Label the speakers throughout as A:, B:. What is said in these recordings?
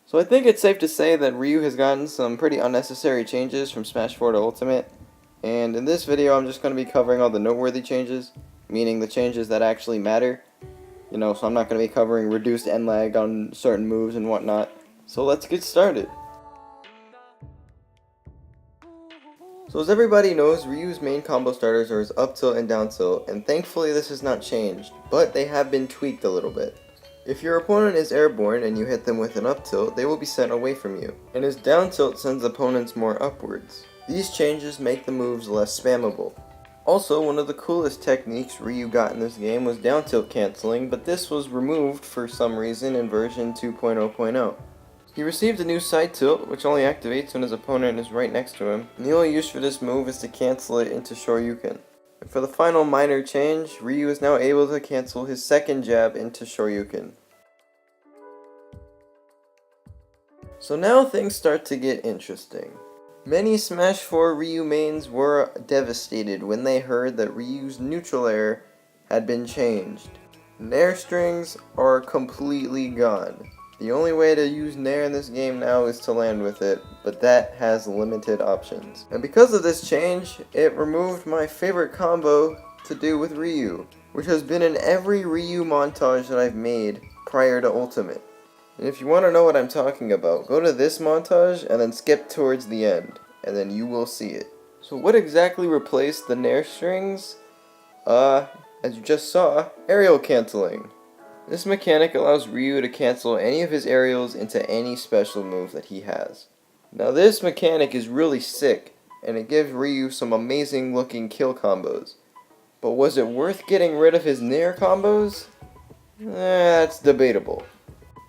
A: So I think it's safe to say that Ryu has gotten some pretty unnecessary changes from Smash 4 to Ultimate, and in this video I'm just going to be covering all the noteworthy changes, meaning the changes that actually matter. So I'm not going to be covering reduced end lag on certain moves and whatnot. So let's get started. So as everybody knows, Ryu's main combo starters are his up tilt and down tilt, and thankfully this has not changed, but they have been tweaked a little bit. If your opponent is airborne and you hit them with an up tilt, they will be sent away from you, and his down tilt sends opponents more upwards. These changes make the moves less spammable. Also, one of the coolest techniques Ryu got in this game was down tilt cancelling, but this was removed for some reason in version 2.0.0. He received a new side tilt, which only activates when his opponent is right next to him, and the only use for this move is to cancel it into Shoryuken. And for the final minor change, Ryu is now able to cancel his second jab into Shoryuken. So now things start to get interesting. Many Smash 4 Ryu mains were devastated when they heard that Ryu's neutral air had been changed. Nair strings are completely gone. The only way to use Nair in this game now is to land with it, but that has limited options. And because of this change, it removed my favorite combo to do with Ryu, which has been in every Ryu montage that I've made prior to Ultimate. And if you want to know what I'm talking about, go to this montage and then skip towards the end, and then you will see it. So what exactly replaced the Nair strings? As you just saw, aerial canceling. This mechanic allows Ryu to cancel any of his aerials into any special move that he has. Now this mechanic is really sick, and it gives Ryu some amazing looking kill combos. But was it worth getting rid of his Nair combos? That's debatable.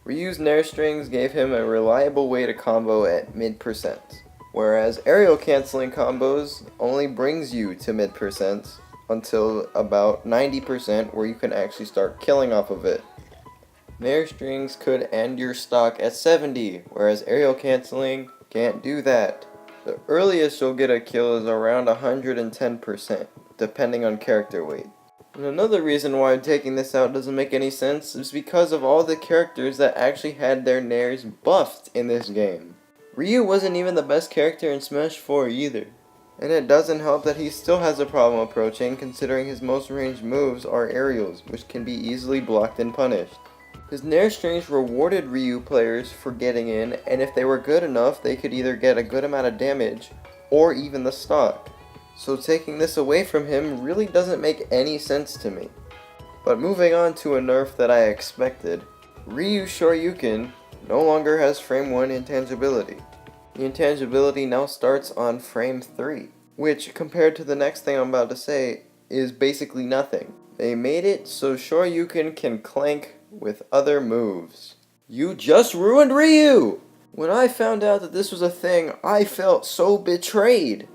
A: Ryu's Nair strings gave him a reliable way to combo at mid-percent, whereas aerial canceling combos only brings you to mid-percent until about 90% where you can actually start killing off of it. Nair strings could end your stock at 70, whereas aerial canceling can't do that. The earliest you'll get a kill is around 110%, depending on character weight. And another reason why taking this out doesn't make any sense is because of all the characters that actually had their Nairs buffed in this game. Ryu wasn't even the best character in Smash 4 either. And it doesn't help that he still has a problem approaching, considering his most ranged moves are aerials, which can be easily blocked and punished. His Nair strings rewarded Ryu players for getting in, and if they were good enough, they could either get a good amount of damage, or even the stock. So taking this away from him really doesn't make any sense to me. But moving on to a nerf that I expected, Ryu Shoryuken no longer has frame 1 intangibility. The intangibility now starts on frame 3, which compared to the next thing I'm about to say is basically nothing. They made it so Shoryuken can clank with other moves. You just ruined Ryu! When I found out that this was a thing, I felt so betrayed.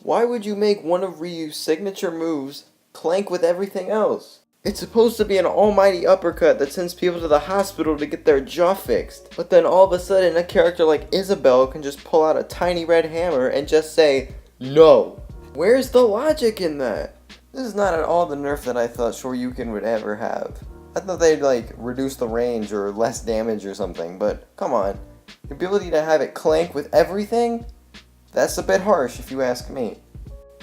A: Why would you make one of Ryu's signature moves clank with everything else? It's supposed to be an almighty uppercut that sends people to the hospital to get their jaw fixed. But then all of a sudden a character like Isabelle can just pull out a tiny red hammer and just say, no. Where's the logic in that? This is not at all the nerf that I thought Shoryuken would ever have. I thought they'd reduce the range or less damage or something, but come on. The ability to have it clank with everything? That's a bit harsh if you ask me.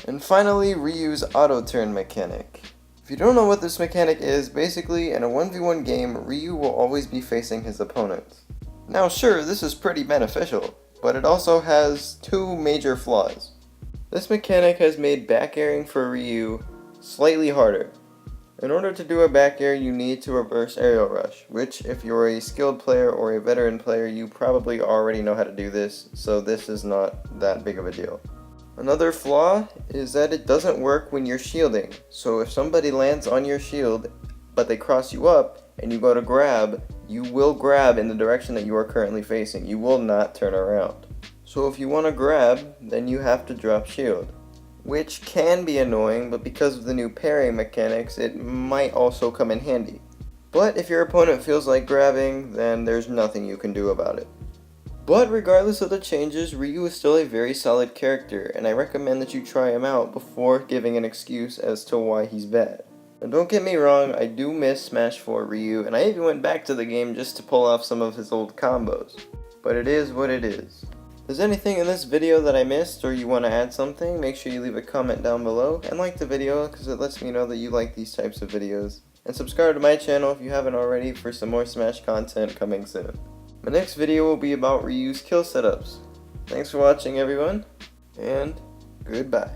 A: And finally, Ryu's auto turn mechanic. If you don't know what this mechanic is, basically in a 1v1 game, Ryu will always be facing his opponents. Now sure, this is pretty beneficial, but it also has two major flaws. This mechanic has made back airing for Ryu slightly harder. In order to do a back air, you need to reverse aerial rush, which if you're a skilled player or a veteran player, you probably already know how to do this, so this is not that big of a deal. Another flaw is that it doesn't work when you're shielding, so if somebody lands on your shield, but they cross you up, and you go to grab, you will grab in the direction that you are currently facing. You will not turn around. So if you want to grab, then you have to drop shield. Which can be annoying, but because of the new parrying mechanics, it might also come in handy. But if your opponent feels like grabbing, then there's nothing you can do about it. But regardless of the changes, Ryu is still a very solid character, and I recommend that you try him out before giving an excuse as to why he's bad. Now don't get me wrong, I do miss Smash 4 Ryu, and I even went back to the game just to pull off some of his old combos. but it is what it is. If there's anything in this video that I missed or you want to add something, make sure you leave a comment down below and like the video because it lets me know that you like these types of videos. And subscribe to my channel if you haven't already for some more Smash content coming soon. My next video will be about Ryu's kill setups. Thanks for watching everyone, and goodbye.